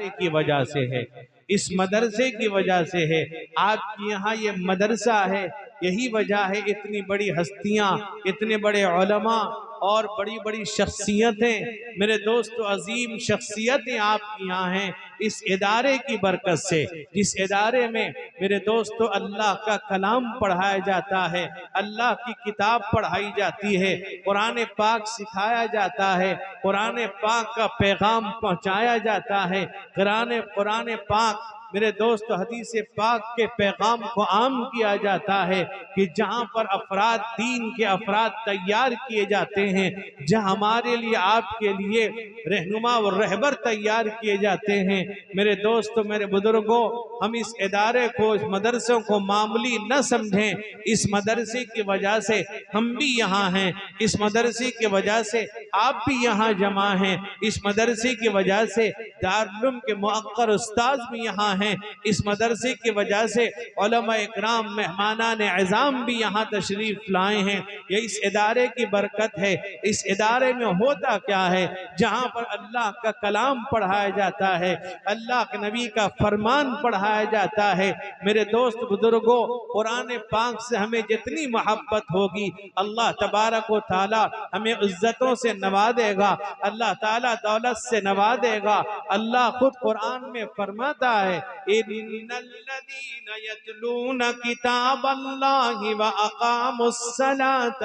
ادارے کی وجہ سے ہے، اس مدرسے کی وجہ سے ہے۔ آپ کی یہاں یہ مدرسہ ہے، یہی وجہ ہے اتنی بڑی ہستیاں، اتنے بڑے علماء اور بڑی بڑی شخصیتیں، میرے دوست عظیم شخصیتیں آپ کی یہاں ہیں اس ادارے کی برکت سے، جس ادارے میں میرے دوستو اللہ کا کلام پڑھایا جاتا ہے، اللہ کی کتاب پڑھائی جاتی ہے، قرآن پاک سکھایا جاتا ہے، قرآن پاک کا پیغام پہنچایا جاتا ہے، قرآن پاک میرے دوست حدیث پاک کے پیغام کو عام کیا جاتا ہے، کہ جہاں پر افراد دین کے افراد تیار کیے جاتے ہیں، جہاں ہمارے لیے آپ کے لیے رہنما و رہبر تیار کیے جاتے ہیں، میرے دوست میرے بزرگوں، ہم اس ادارے کو، اس مدرسوں کو معمولی نہ سمجھیں۔ اس مدرسے کی وجہ سے ہم بھی یہاں ہیں، اس مدرسے کی وجہ سے آپ بھی یہاں جمع ہیں، اس مدرسے کی وجہ سے دارالعلوم کے مؤقر استاذ بھی یہاں ہیں، اس مدرسے کی وجہ سے علماء اکرام مہمانان اعظام بھی یہاں تشریف لائے ہیں۔ یہ اس ادارے کی برکت ہے۔ اس ادارے میں ہوتا کیا ہے؟ جہاں پر اللہ کا کلام پڑھایا جاتا ہے، اللہ کے نبی کا فرمان پڑھایا جاتا ہے، میرے دوست بزرگوں، قرآن پاک سے ہمیں جتنی محبت ہوگی، اللہ تبارک و تعالی ہمیں عزتوں سے نوازے گا، اللہ تعالی دولت سے نوازے گا۔ اللہ خود قرآن میں فرماتا ہے، ان الذین یتلون کتاب اللہ واقاموا الصلاة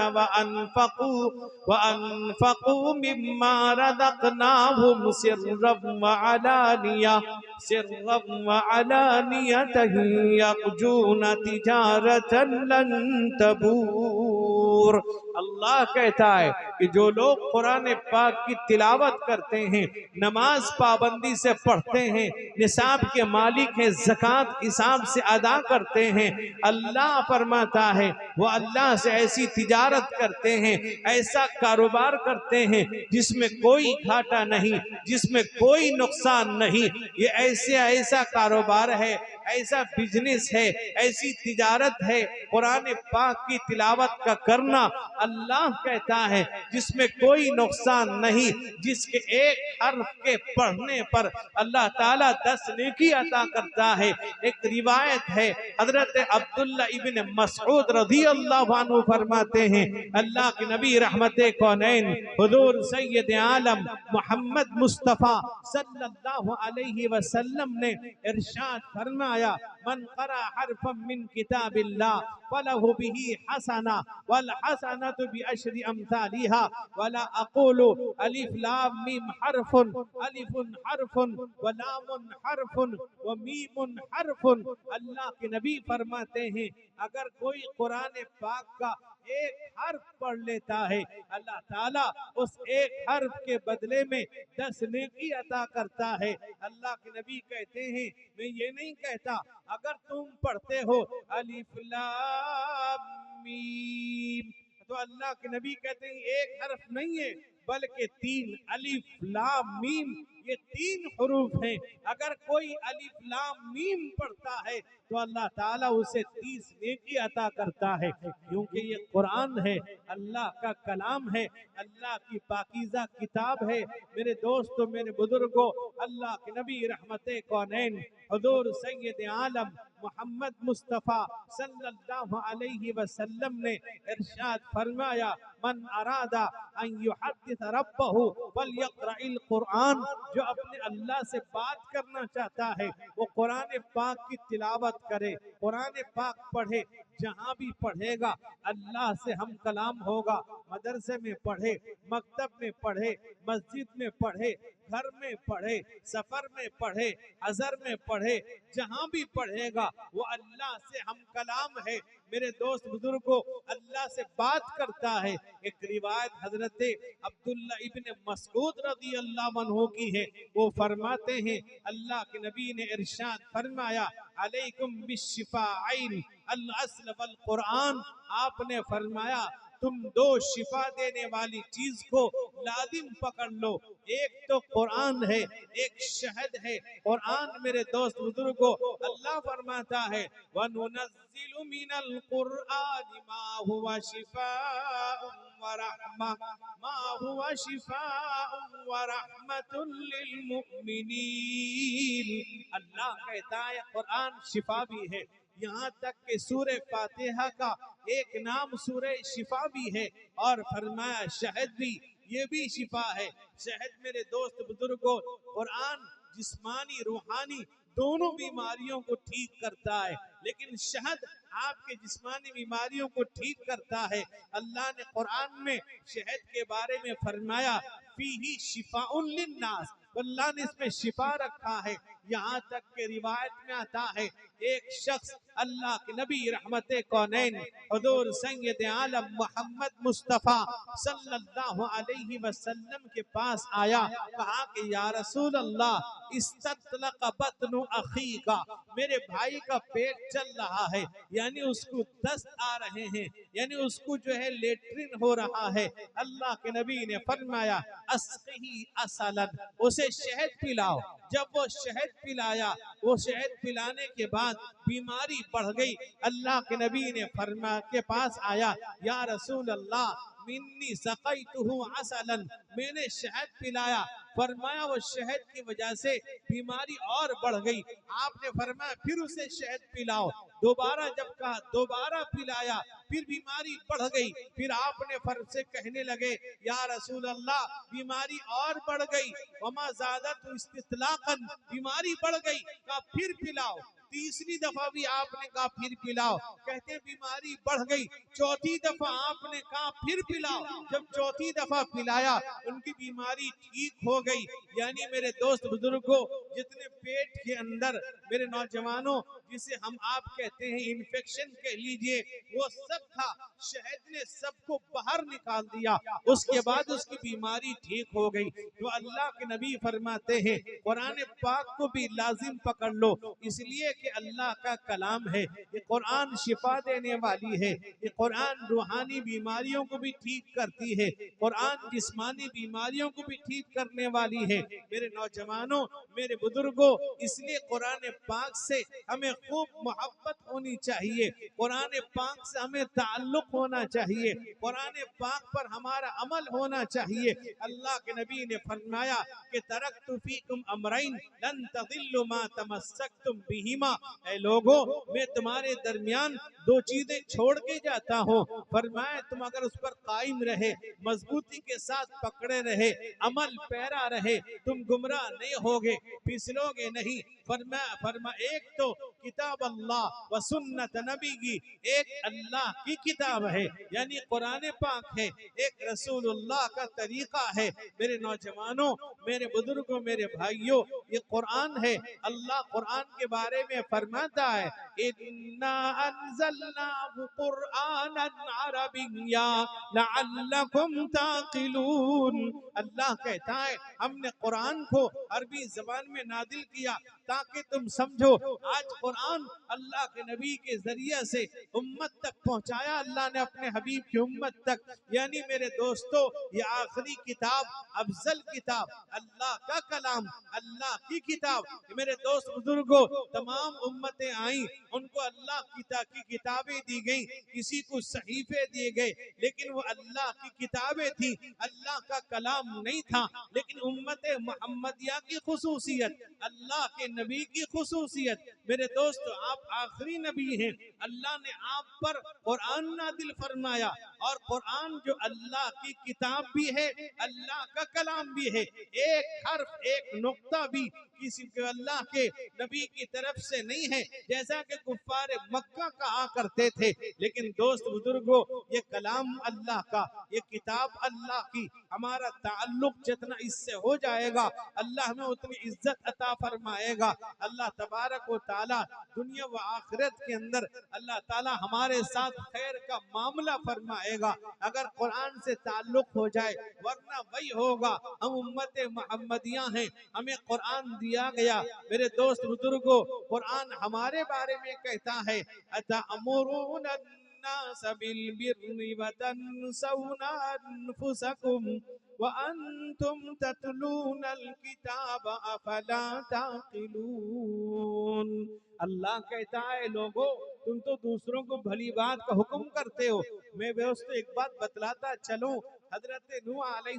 وانفقوا مما رزقناہم سرا وعلانیۃ یرجون تجارتا لن تبور۔ اللہ کہتا ہے کہ جو لوگ قرآن پاک کی تلاوت کرتے ہیں، نماز پابندی سے پڑھتے ہیں، نصاب کے مالک ہیں، زکوٰۃ حساب سے ادا کرتے ہیں، اللہ فرماتا ہے وہ اللہ سے ایسی تجارت کرتے ہیں، ایسا کاروبار کرتے ہیں جس میں کوئی گھاٹا نہیں، جس میں کوئی نقصان نہیں۔ یہ ایسا کاروبار ہے، ایسا بزنس ہے، ایسی تجارت ہے، قرآن پاک کی تلاوت کا کرنا، اللہ کہتا ہے جس میں کوئی نقصان نہیں، جس کے ایک حرف کے پڑھنے پر اللہ تعالیٰ 10 نیکی عطا کرتا ہے۔ ایک روایت ہے، حضرت عبداللہ ابن مسعود رضی اللہ عنہ فرماتے ہیں، اللہ کے نبی رحمت کونین حضور سید عالم محمد مصطفیٰ صلی اللہ علیہ وسلم نے ارشاد فرمایا، من قرأ حرفا من کتاب اللہ فلہ بہ حسنہ والحسنۃ بعشر امثالها ولا اقول الف لام میم حرف، الف حرف ولام حرف ومیم حرف۔ اللہ کے نبی فرماتے ہیں اگر کوئی قرآن پاک کا ایک حرف پڑھ لیتا ہے، اللہ تعالیٰ اس ایک حرف کے بدلے میں 10 نیکی عطا کرتا ہے۔ اللہ کے نبی کہتے ہیں میں یہ نہیں کہتا اگر تم پڑھتے ہو الف لام میم، تو اللہ کے نبی کہتے ہیں ایک حرف نہیں ہے بلکہ 3، الف لام میم، یہ 3 حروف ہیں۔ اگر کوئی الف لام میم پڑھتا ہے تو اللہ تعالیٰ اسے 30 نیکی عطا کرتا ہے، کیونکہ یہ قرآن ہے، اللہ کا کلام ہے، اللہ کی پاکیزہ کتاب ہے۔ میرے دوستو میرے بزرگوں، اللہ کے نبی رحمت کونین حضور سید عالم محمد مصطفیٰ صلی اللہ علیہ وسلم نے ارشاد فرمایا، من ارادہ ان یحدث ربہ فلیقرأ القرآن، جو اپنے اللہ سے بات کرنا چاہتا ہے وہ قرآن پاک کی تلاوت کرے، قرآن پاک پڑھے، جہاں بھی پڑھے گا اللہ سے ہم کلام ہوگا۔ مدرسے میں پڑھے، مکتب میں پڑھے، مسجد میں پڑھے، گھر میں پڑھے، سفر میں پڑھے، حضر میں پڑھے، جہاں بھی پڑھے گا وہ اللہ سے ہم کلام ہے۔ میرے دوست بزرگوں، اللہ سے بات کرتا ہے۔ ایک روایت حضرت عبداللہ ابن مسعود رضی اللہ عنہ کی ہے، وہ فرماتے ہیں اللہ کے نبی نے ارشاد فرمایا، علیکم بالشفاعین الاصل والقرآن، آپ نے فرمایا تم 2 شفا دینے والی چیز کو لازم پکڑ لو، ایک تو قرآن ہے، ایک شہد ہے۔ قرآن میرے دوست بزرگوں، اللہ فرماتا ہے وَنُنَزِّلُ مِنَ الْقُرْآنِ مَا هُوَ شِفَاءٌ وَرَحْمَةٌ لِلْمُؤْمِنِينَ۔ اللہ کہتا ہے قرآن شفا بھی ہے، یہاں تک کہ سورہ فاتحہ کا ایک نام سورہ شفا بھی ہے، اور فرمایا شہد بھی، یہ بھی شفا ہے۔ شہد میرے دوست بزرگوں، قرآن جسمانی روحانی دونوں بیماریوں کو ٹھیک کرتا ہے، لیکن شہد آپ کے جسمانی بیماریوں کو ٹھیک کرتا ہے۔ اللہ نے قرآن میں شہد کے بارے میں فرمایا فیہ شفاء للناس، اللہ نے اس میں شفا رکھا ہے، یہاں تک کہ روایت میں آتا ہے ایک شخص اللہ کے نبی رحمت کونین حضور سید عالم محمد مصطفیٰ صلی اللہ علیہ وسلم کے پاس آیا، کہا کہ یا رسول اللہ استطلق بطن اخی کا، میرے بھائی کا پیٹ چل رہا ہے، یعنی اس کو دست آ رہے ہیں، یعنی اس کو جو ہے لیٹرین ہو رہا ہے۔ اللہ کے نبی نے فرمایا اسقہی عسلا، اسے شہد پلاؤ۔ جب وہ شہد پلایا، وہ شہد پلانے کے بعد بیماری بڑھ گئی۔ اللہ کے نبی نے فرمایا کے پاس آیا، یا رسول اللہ منی سقیتہ عسلا، میں نے شہد پلایا، فرمایا وہ شہد کی وجہ سے بیماری اور بڑھ گئی۔ آپ نے فرمایا پھر اسے شہد پلاؤ، دوبارہ جب کہا دوبارہ پلایا، پھر بیماری بڑھ گئی۔ پھر آپ نے فرض سے کہنے لگے یا رسول اللہ بیماری اور بڑھ گئی، وما زادت استطلاقا، بیماری بڑھ گئی، کہا پھر پلاؤ۔ تیسری دفعہ بھی آپ نے کہا پھر پلاؤ، کہتے بیماری بڑھ گئی۔ چوتھی دفعہ آپ نے کہا پھر پلاؤ، جب چوتھی دفعہ پلایا ان کی بیماری ٹھیک ہو گئی۔ یعنی میرے دوست بزرگوں، جتنے پیٹ کے اندر میرے نوجوانوں جسے ہم آپ کہتے ہیں انفیکشن کہہ لیجئے، وہ سب تھا، شہد نے سب کو باہر نکال دیا، اس کے بعد اس کی بیماری ٹھیک ہو گئی۔ تو اللہ کے نبی فرماتے ہیں قرآن پاک کو بھی لازم پکڑ لو، اس لیے کہ اللہ کا کلام ہے، یہ قرآن شفا دینے والی ہے، یہ قرآن روحانی بیماریوں کو بھی ٹھیک کرتی ہے، قرآن جسمانی بیماریوں کو بھی ٹھیک کرنے والی ہے۔ میرے نوجوانوں، میرے بزرگوں، اس لیے قرآن پاک سے ہمیں خوب محبت ہونی چاہیے، قرآن پاک سے ہمیں تعلق ہونا چاہیے، قرآن پاک پر ہمارا عمل ہونا چاہیے۔ اللہ کے نبی نے فرمایا کہ ترکت فیکم امرین لن تضلوا ما تمسکتم بہما، اے لوگوں میں تمہارے درمیان دو چیزیں چھوڑ کے جاتا ہوں، فرمایا تم اگر اس پر قائم رہے، مضبوطی کے ساتھ پکڑے رہے، عمل پیرا رہے، تم گمراہ نہیں ہوگے، پھسلو گے نہیں۔ فرما ایک تو کتاب اللہ و سنت نبی کی، ایک اللہ کی کتاب ہے یعنی قرآن پاک ہے، ایک رسول اللہ کا طریقہ ہے۔ میرے نوجوانوں، میرے بزرگوں، میرے بھائیوں، یہ قرآن ہے۔ اللہ قرآن کے بارے میں فرماتا ہے اِنَّا أَنزَلْنَاهُ قُرْآنًا عَرَبِيًّا لَعَلَّكُمْ تَعْقِلُونَ، اللہ کہتا ہے ہم نے قرآن کو عربی زبان میں نازل کیا تاکہ تم سمجھو۔ آج قرآن اللہ کے نبی کے ذریعے سے امت تک پہنچایا اللہ نے، اپنے حبیب کی امت تک، یعنی میرے دوستو یہ آخری کتاب، افضل کتاب، اللہ کا کلام، اللہ کی کتاب۔ میرے دوست بزرگوں، تمام امتیں آئیں، ان کو اللہ کی کتابیں دی گئیں، کسی کو صحیفے دیے گئے، لیکن وہ اللہ کی کتابیں تھیں، اللہ کا کلام نہیں تھا۔ لیکن امت محمدیہ کی خصوصیت، اللہ کے نبی کی خصوصیت، میرے دوست آپ آخری نبی ہیں، اللہ نے آپ پر قرآن نازل فرمایا، اور قرآن جو اللہ کی کتاب بھی ہے، اللہ کا کلام بھی ہے، ایک حرف ایک نقطہ بھی کسی کے اللہ کے نبی کی طرف سے نہیں ہے، جیسا کہ کفار مکہ کہا کرتے تھے۔ لیکن دوست بزرگوں، یہ کلام اللہ کا، یہ کتاب اللہ کی، ہمارا تعلق جتنا اس سے ہو جائے گا اللہ ہمیں اتنی عزت عطا فرمائے گا۔ اللہ تبارک و تعالی دنیا و آخرت کے اندر اللہ تعالی ہمارے ساتھ خیر کا معاملہ فرمائے گا اگر قرآن سے تعلق ہو جائے، ورنہ وہی ہوگا ہم امت محمدیہ ہیں، ہمیں قرآن دیا گیا۔ میرے دوست بزرگوں، قرآن ہمارے بارے میں کہتا ہے أَتَأْمُرُونَ النَّاسَ بِالْبِرِّ وَتَنْسَوْنَ أَنفُسَكُمْ وَأَنْتُمْ تَتْلُونَ الْكِتَابَ أَفَلَا تَعْقِلُونَ، اللہ کہتا ہے لوگوں تم تو دوسروں کو بھلی بات کا حکم کرتے ہو، میں دوستو ایک بات بتلاتا چلوں، حضرت نوح علیہ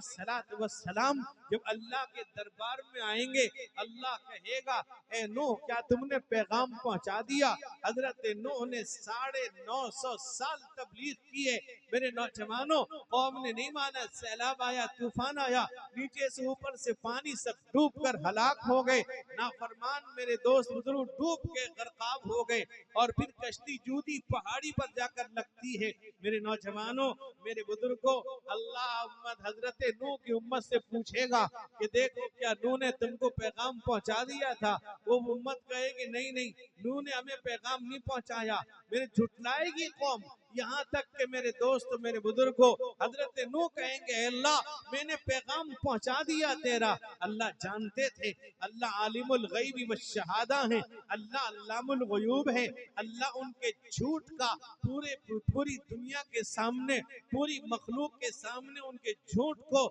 السلام جب اللہ کے دربار میں آئیں گے، اللہ کہے گا اے نوح کیا تم نے پیغام پہنچا دیا؟ حضرت نوح نے 950 سال تبلیغ کیے، میرے نوجوانوں قوم نے نہیں مانا، سیلاب آیا، طوفان آیا، نیچے سے اوپر سے پانی سب ڈوب کر ہلاک ہو گئے، نافرمان میرے دوست بزرگ ڈوب کے غرقاب ہو گئے، اور پھر کشتی جودی پہاڑی پر جا کر لگتی ہے۔ میرے نوجوانوں، میرے بزرگوں، اللہ امت حضرت نوح کی امت سے پوچھے گا کہ دیکھو کیا نوح نے تم کو پیغام پہنچا دیا تھا؟ وہ امت کہے گی نہیں نہیں، نوح نے ہمیں پیغام نہیں پہنچایا۔ میرے جھٹلائے گی قوم، یہاں تک کہ میرے دوست میرے بزرگوں حضرت نوح کہیں گے اے اللہ میں نے پیغام پہنچا دیا تیرا۔ اللہ جانتے تھے، اللہ عالم الغیب والشہادہ ہیں، اللہ علام الغیوب ہیں، اللہ ان کے جھوٹ کا پوری دنیا کے سامنے، پوری مخلوق کے سامنے ان کے جھوٹ کو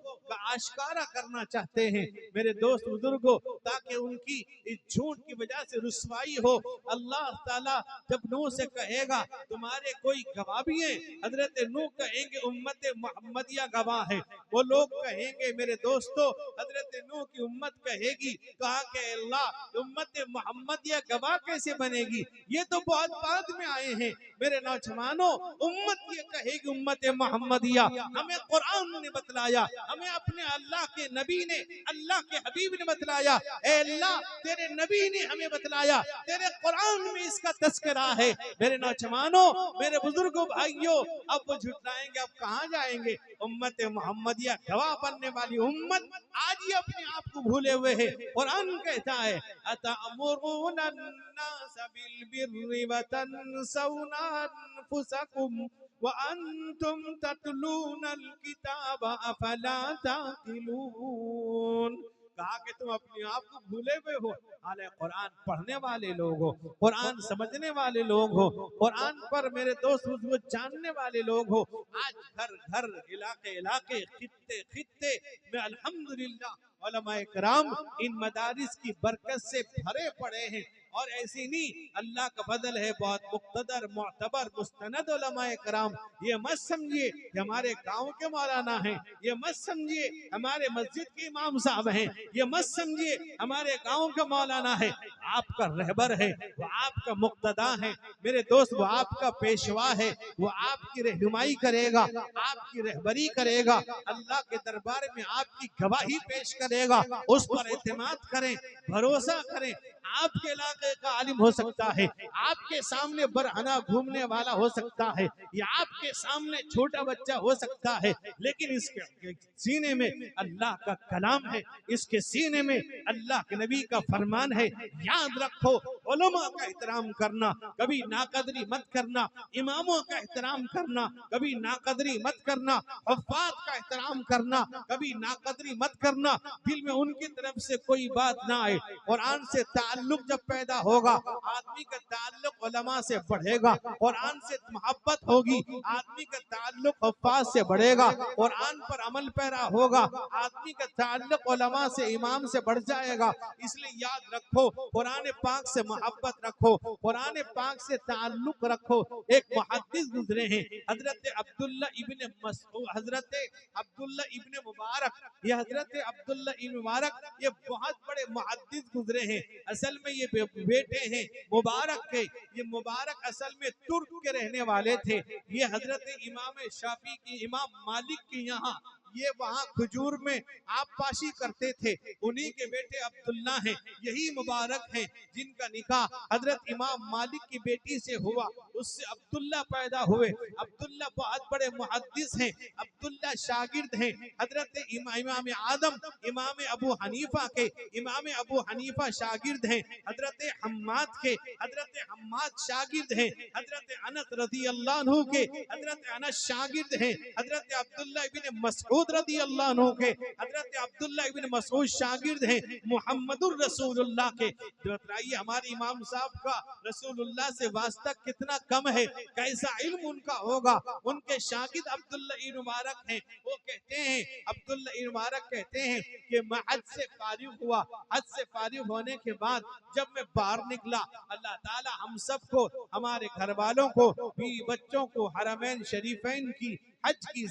آشکارا کرنا چاہتے ہیں میرے دوست بزرگوں، تاکہ ان کی اس جھوٹ کی وجہ سے رسوائی ہو۔ اللہ تعالیٰ جب نوح سے کہے گا تمہارے کوئی گواہ بھی ہیں؟ حضرت نوح کہیں گے امت محمدیہ گواہ ہے۔ وہ لوگ کہیں گے میرے دوستو، حضرت نوح کی امت کہے گی، کہا کہ اللہ امت محمدیہ گواہ کیسے بنے گی؟ یہ تو بہت بعد میں آئے ہیں۔ میرے نوجوانوں، امت یہ کہے گی امت محمدیہ ہمیں قرآن نے بتلایا، ہمیں اپنے اللہ کے نبی نے، اللہ کے حبیب نے بتلایا، اے اللہ تیرے نبی نے ہمیں بتلایا، تیرے قرآن میں اس کا تذکرہ ہے۔ میرے نوجوانوں، میرے بزرگوں، بھائیوں، اب وہ جھٹلائیں گے، اب کہاں جائیں گے؟ امت محمدیہ گواہ بننے والی امت آج ہی اپنے آپ کو بھولے ہوئے ہے۔ قرآن کہتا ہے اتأمرون الناس بالبر وتنسون انفسکم وانتم تتلون الکتاب افلا تعقلون۔ کہا کہ تم اپنے آپ کو بھولے ہوئے ہو، حالانکہ قرآن پڑھنے والے لوگ ہو، قرآن سمجھنے والے لوگ ہو، قرآن پر میرے دوست وہ جاننے والے لوگ ہو۔ آج گھر گھر، علاقے علاقے، خطے خطے میں الحمدللہ علماء کرام ان مدارس کی برکت سے بھرے پڑے ہیں، اور ایسی نہیں، اللہ کا فضل ہے، بہت مقتدر معتبر مستند علماء کرام۔ یہ مت سمجھیے کہ ہمارے گاؤں کے مولانا ہیں، یہ مت سمجھیے ہمارے مسجد کے امام صاحب ہیں، یہ مت سمجھیے ہمارے گاؤں کا مولانا ہے۔ آپ کا رہبر ہے، وہ آپ کا مقتدا ہے میرے دوست، وہ آپ کا پیشوا ہے، وہ آپ کی رہنمائی کرے گا، آپ کی رہبری کرے گا، اللہ کے دربار میں آپ کی گواہی پیش کرے گا۔ اس پر اعتماد کریں، بھروسہ کریں۔ آپ کے علاقے کا عالم ہو سکتا ہے، آپ کے سامنے برہنہ گھومنے والا ہو سکتا ہے، یا آپ کے سامنے چھوٹا بچہ ہو سکتا ہے، لیکن اس کے سینے میں اللہ کا کلام ہے، اس کے سینے میں اللہ کے نبی کا فرمان ہے۔ یاد رکھو، علماء کا احترام کرنا، کبھی ناقدری مت کرنا، اماموں کا احترام کرنا، کبھی ناقدری مت کرنا، حفاظ کا احترام کرنا، کبھی ناقدری مت کرنا، دل میں ان کی طرف سے کوئی بات نہ آئے۔ قرآن سے تعلق جب پیدا ہوگا، آدمی کا تعلق علماء سے بڑھے گا، قرآن سے محبت ہوگی، آدمی کا تعلق حفاظ سے بڑھے گا، قرآن پر عمل پیرا ہوگا، آدمی کا تعلق علماء سے، امام سے بڑھ جائے گا۔ اس لیے یاد رکھو، قرآن پاک سے محبت رکھو، قرآن پاک سے تعلق رکھو۔ ایک محدث گزرے ہیں حضرت عبداللہ ابن مسعود، حضرت عبداللہ ابن مبارک، یہ حضرت عبداللہ ابن مبارک یہ بہت بڑے محدث گزرے ہیں۔ اصل میں یہ بیٹے ہیں مبارک کے، یہ مبارک اصل میں ترک کے رہنے والے تھے۔ یہ حضرت امام شافعی کی، امام مالک کی یہاں یہ وہاں کھجور میں آپ پاشی کرتے تھے، انہی کے بیٹے عبداللہ ہیں، یہی مبارک ہیں جن کا نکاح حضرت امام مالک کی بیٹی سے ہوا، اس سے عبداللہ پیدا ہوئے۔ عبداللہ بہت بڑے محدث ہیں، عبداللہ شاگرد ہیں حضرت امام اعظم امام ابو حنیفہ کے، امام ابو حنیفہ شاگرد ہیں حضرت حماد کے، حضرت حماد شاگرد ہیں حضرت انس رضی اللہ عنہ کے، حضرت انس شاگرد ہیں حضرت عبداللہ ابن مسعود رضی اللہ عنہ کے، حضرت عبداللہ ابن مسعود شاگرد ہیں محمد الرسول اللہ کے۔ بتائیے ہمارے امام صاحب کا رسول اللہ سے واسطہ کتنا کم ہے، کیسا علم ان کا ہوگا۔ ان کے شاگرد عبداللہ ابن مبارک ہیں، وہ کہتے ہیں، عبداللہ ابن مبارک کہتے ہیں کہ میں حج سے فارغ ہوا، حج سے فارغ ہونے کے بعد جب میں باہر نکلا، اللہ تعالی ہم سب کو، ہمارے گھر والوں کو، بھی بچوں کو حرمین شریفین کی حج کی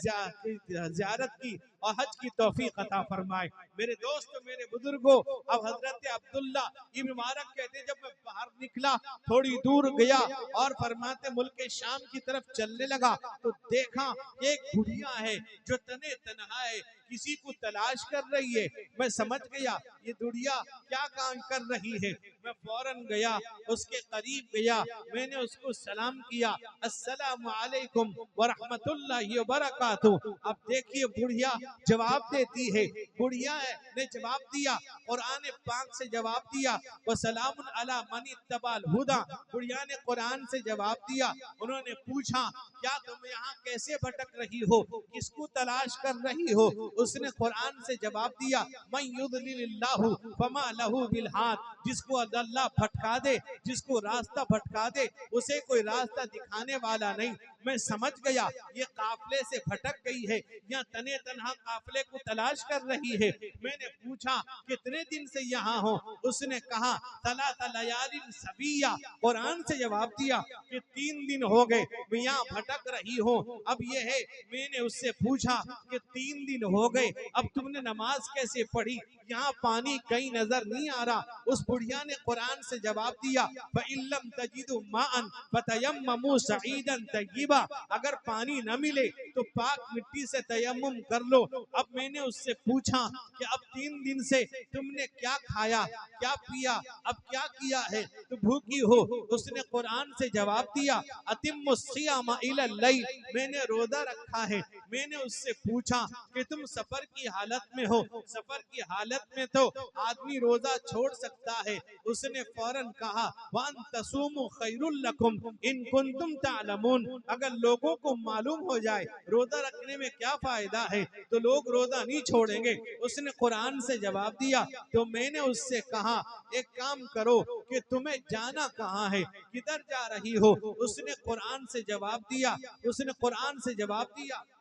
زیارت کی اور حج کی توفیق عطا فرمائے۔ میرے دوست میرے بزرگوں، اب حضرت عبداللہ ابن مبارک کہتے جب میں باہر نکلا تھوڑی دور گیا اور فرماتے ملک شام کی طرف چلنے لگا تو دیکھا ایک بڑھیا ہے جو تنے تنہا ہے، کسی کو تلاش کر رہی ہے۔ میں سمجھ گیا یہ بڑھیا کیا کام کر رہی ہے۔ میں فوراً گیا اس کے قریب گیا، میں نے اس کو سلام کیا، السلام علیکم ورحمت اللہ وبرکاتہ۔ اب دیکھیے بڑھیا جواب دیتی ہے، بڑھیا نے جواب دیا، قرآن پاک سے جواب دیا، وسلام علی من اتبع الہدی۔ بڑھیا نے قرآن سے جواب دیا۔ انہوں نے پوچھا کیا تم یہاں کیسے بھٹک رہی ہو، کس کو تلاش کر رہی ہو؟ اس نے قرآن سے جواب دیا، من یضلل اللہ فما لہ من ہاد۔ جس کو اللہ بھٹکا دے، جس کو راستہ بھٹکا دے، اسے کوئی راستہ دکھانے والا نہیں۔ میں سمجھ گیا یہ قافلے سے بھٹک گئی ہے یا تنے تنہا قافلے کو تلاش کر رہی ہے۔ میں نے پوچھا کتنے دن سے یہاں ہو؟ اس نے کہا ثلاث لیال سویہ۔ قرآن سے جواب دیا کہ 3 دن ہو گئے میں یہاں بھٹک رہی ہوں۔ اب یہ ہے میں نے اس سے پوچھا کہ 3 دن ہو گئے اب تم نے نماز کیسے پڑھی؟ یہاں پانی کہیں نظر نہیں آ رہا۔ اس بڑھیا نے قرآن سے جواب دیا فَإِن لَّمْ تَجِدُوا مَاءً فَتَيَمَّمُوا صَعِيدًا طَيِّبًا۔ اگر پانی نہ ملے تو پاک مٹی سے تیمم کر لو۔ اب میں نے اس سے پوچھا کہ اب 3 دن سے تم نے کیا کھایا کیا پیا اب کیا کیا ہے تو بھوکی ہو؟ اس نے قرآن سے جواب دیا اتم الصیام الی اللیل۔ میں نے روزہ رکھا ہے۔ میں نے اس سے پوچھا کہ تم سفر کی حالت میں ہو؟ سفر کی حالت میں تو آدمی روزہ چھوڑ سکتا ہے۔ اس نے فوراً کہا وَأَن تَصُومُوا خَيْرٌ لَكُمْ إِن كُنتُمْ تَعْلَمُونَ۔ اگر لوگوں کو معلوم ہو جائے روزہ رکھنے میں کیا فائدہ ہے تو لوگ روزہ نہیں چھوڑیں گے۔ اس نے قرآن سے جواب دیا تو میں نے اس سے کہا ایک کام کرو کہ تمہیں جانا کہاں ہے، کدھر جا رہی ہو؟ اس نے قرآن سے جواب دیا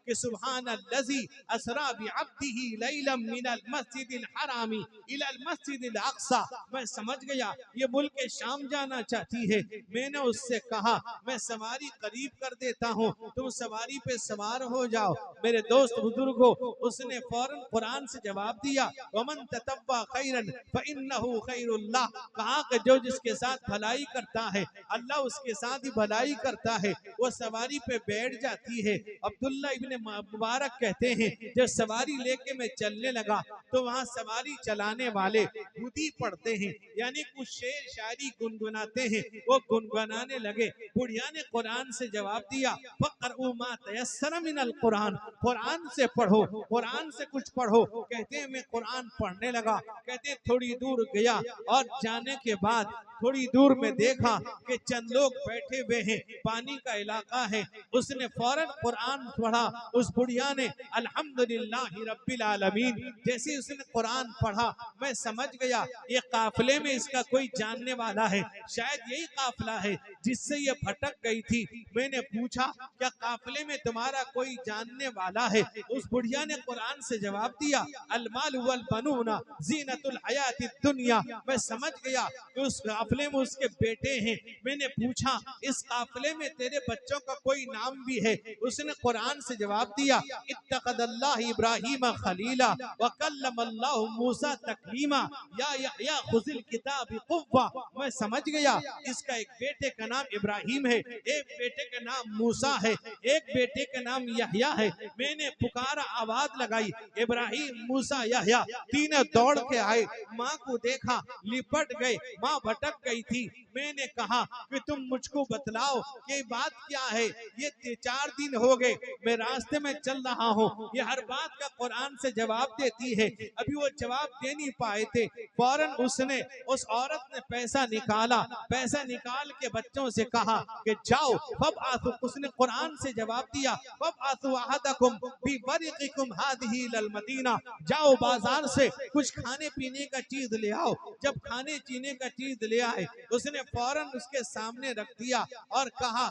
کہ سبحان الذی اسریٰ بعبدہ لیلا من المسجد الحرام الی المسجد الاقصی۔ میں سمجھ گیا یہ ملک شام جانا چاہتی ہے۔ میں نے اس سے کہا میں سواری قریب کر دیتا ہوں، تم سواری پہ سوار ہو جاؤ۔ میرے دوست بزرگوں، اس نے فوراً قرآن سے جواب دیا وَمَن تَتَوَّى خَيْرًا فَإِنَّهُ خَيْرُ اللَّهِ۔ کہا کہ جو جس کے ساتھ بھلائی کرتا ہے اللہ اس کے ساتھ ہی بھلائی کرتا ہے۔ وہ سواری پہ بیٹھ جاتی ہے۔ عبداللہ ابن مبارک کہتے ہیں جب سواری لے کے میں چلنے لگا تو وہاں سواری چلانے والے ہدی پڑھتے ہیں، یعنی کچھ شعر شاعری گنگناتے ہیں، وہ گنگنانے لگے۔ بڑھیا نے قرآن سے جواب دیا فَقْرَؤْا مَا تَيَسَّرَ مِنَ الْقُرْآنِ۔ قرآن سے پڑھو، قرآن سے کچھ پڑھو۔ کہتے ہیں میں قرآن پڑھنے لگا، کہتے ہیں تھوڑی دور گیا اور جانے کے بعد تھوڑی دور میں دیکھا کہ چند لوگ بیٹھے ہوئے ہیں، پانی کا علاقہ ہے۔ اس نے فوراً قرآن پڑھا۔ اس بڑھیا نے الحمدللہ رب العالمین جیسے اس نے قرآن پڑھا میں سمجھ گیا یہ قافلے میں اس کا کوئی جاننے والا ہے، شاید یہی قافلہ ہے جس سے یہ بھٹک گئی تھی۔ میں نے پوچھا کیا قافلے میں تمہارا کوئی جاننے والا ہے؟ اس بڑھیا نے قرآن سے جواب دیا المال والبنون زینت الحیات الدنیا۔ میں سمجھ گیا کہ اس قافلے میں اس کے بیٹے ہیں۔ میں نے پوچھا اس قافلے میں تیرے بچوں کا کوئی نام بھی ہے؟ اس نے قرآن سے جواب دیا اتخذ اللہ ابراہیم خلیلا وکلم اللہ موسیٰ تکلیما یا یحییٰ خذ الکتاب بقوہ۔ میں سمجھ گیا اس کا ایک بیٹے کا نام ابراہیم ہے، ایک بیٹے کا نام موسیٰ ہے، ایک بیٹے کا نام یحییٰ ہے۔ میں نے پکارا آواز لگائی ابراہیم موسیٰ یحییٰ، تینوں دوڑ کے آئے، ماں کو دیکھا لپٹ گئے، ماں بھٹک گئی تھی۔ میں نے کہا کہ تم مجھ کو بتلاؤ کہ بات کیا ہے؟ یہ 4 دن ہو گئے میں راستے میں چل رہا ہوں، یہ ہر بات کا قرآن سے جواب دیتی ہے۔ ابھی وہ جواب دے نہیں پائے تھے، فوراً اس عورت نے پیسہ نکالا، پیسہ نکال کے بچوں سے کہا کہ جاؤ فَابْعَثُوا۔ اس نے قرآن سے جواب دیا فَابْعَثُوا أَحَدَكُمْ بِوَرِقِكُمْ هَذِهِ إِلَى الْمَدِينَةِ۔ جاؤ بازار سے کچھ کھانے پینے کا چیز لے آؤ۔ جب کھانے پینے کا چیز لے آئے اس نے فوراً اس کے سامنے رکھ دیا اور کہا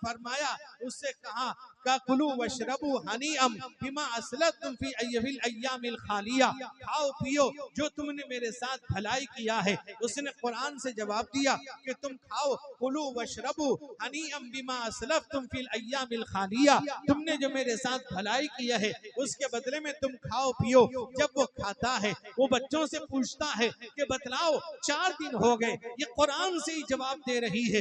فرمایا اس سے کہا کا کلو وشربو ہنیئم بما اسلفتم فی الایام الخالیہ، کھاؤ پیو جو تم نے میرے ساتھ بھلائی کیا ہے۔ اس نے قرآن سے جواب دیا کہ تم کھاؤ، کلو وشربو ہنیئم بما اسلفتم فی الایام الخالیہ، تم نے جو میرے ساتھ بھلائی کیا ہے اس کے بدلے میں تم کھاؤ پیو۔ جب وہ کھاتا ہے وہ بچوں سے پوچھتا ہے کہ بتلاؤ 4 دن ہو گئے، یہ قرآن سے ہی جواب دے رہی ہے